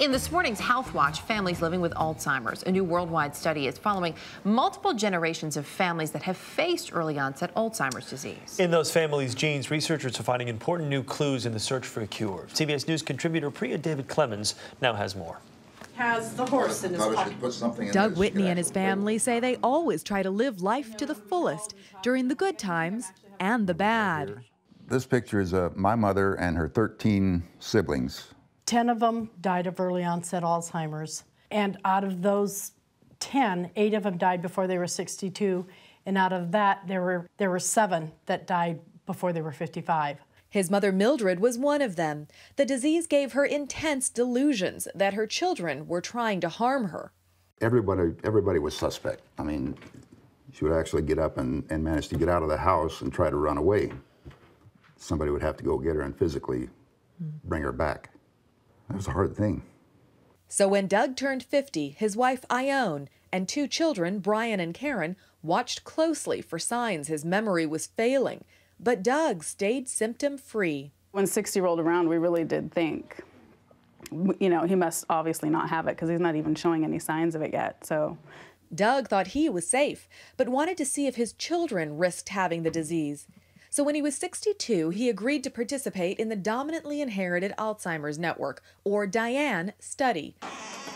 In this morning's Health Watch, families living with Alzheimer's, a new worldwide study is following multiple generations of families that have faced early-onset Alzheimer's disease. In those families' genes, researchers are finding important new clues in the search for a cure. CBS News contributor Priya David Clemens now has more. Has the horse in his pocket. Doug Whitney and his family say they always try to live life to the fullest during the good times and the bad. This picture is my mother and her 13 siblings. 10 of them died of early onset Alzheimer's. And out of those 10, 8 of them died before they were 62. And out of that, there were 7 that died before they were 55. His mother Mildred was one of them. The disease gave her intense delusions that her children were trying to harm her. Everybody was suspect. I mean, she would actually get up and manage to get out of the house and try to run away. Somebody would have to go get her and physically bring her back. That was a hard thing. So when Doug turned 50, his wife Ione and 2 children, Brian and Karen, watched closely for signs his memory was failing. But Doug stayed symptom-free. When 60 rolled around, we really did think, you know, he must obviously not have it because he's not even showing any signs of it yet. So Doug thought he was safe, but wanted to see if his children risked having the disease. So when he was 62, he agreed to participate in the Dominantly Inherited Alzheimer's Network, or DIAN, study,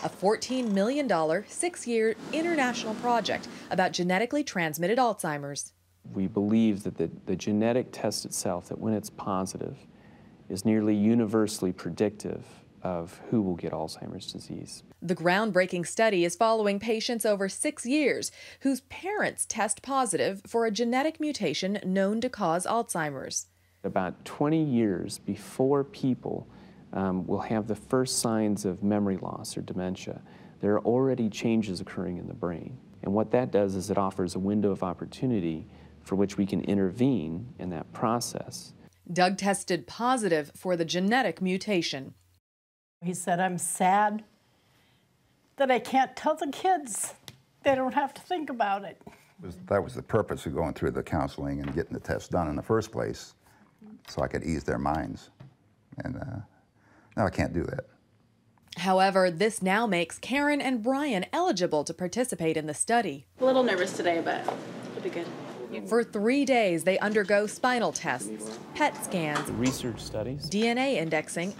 a $14 million, 6-year international project about genetically transmitted Alzheimer's. We believe that the genetic test itself, that when it's positive, is nearly universally predictive of who will get Alzheimer's disease. The groundbreaking study is following patients over 6 years whose parents test positive for a genetic mutation known to cause Alzheimer's. About 20 years before people will have the first signs of memory loss or dementia, there are already changes occurring in the brain. And what that does is it offers a window of opportunity for which we can intervene in that process. Doug tested positive for the genetic mutation. He said, "I'm sad that I can't tell the kids. They don't have to think about it." That was the purpose of going through the counseling and getting the test done in the first place, so I could ease their minds. And now I can't do that. However, this now makes Karen and Brian eligible to participate in the study. a little nervous today, but it'll be good. For 3 days, they undergo spinal tests, PET scans, Research studies. DNA indexing,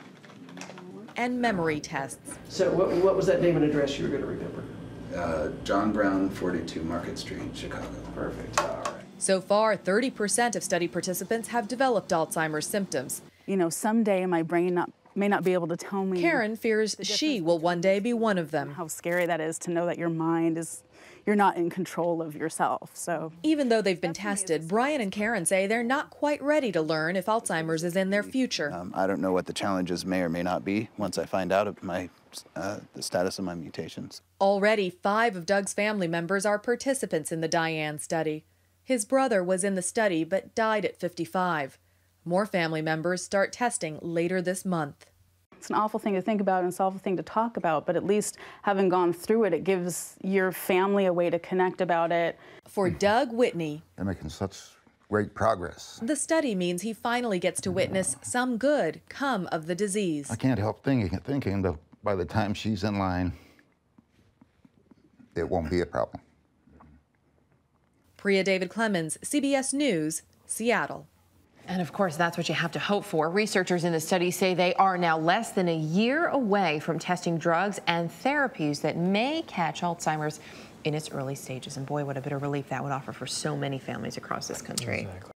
and memory tests. So what was that name and address you were going to remember? John Brown, 42 Market Street, Chicago. Perfect. All right. So far, 30% of study participants have developed Alzheimer's symptoms. You know, someday my brain may not be able to tell me. Karen fears she will one day be one of them. How scary that is to know that your mind is, you're not in control of yourself. So even though they've been tested, Brian and Karen say they're not quite ready to learn if Alzheimer's is in their future. I don't know what the challenges may or may not be once I find out of the status of my mutations. Already, 5 of Doug's family members are participants in the DIAN study. His brother was in the study but died at 55. More family members start testing later this month. it's an awful thing to think about and it's an awful thing to talk about, but at least having gone through it, it gives your family a way to connect about it. For Doug Whitney, They're making such great progress. the study means he finally gets to witness some good come of the disease. I can't help thinking that by the time she's in line, it won't be a problem. Priya David Clemens, CBS News, Seattle. And of course, that's what you have to hope for. Researchers in the study say they are now less than a year away from testing drugs and therapies that may catch Alzheimer's in its early stages. And boy, what a bit of relief that would offer for so many families across this country. Exactly.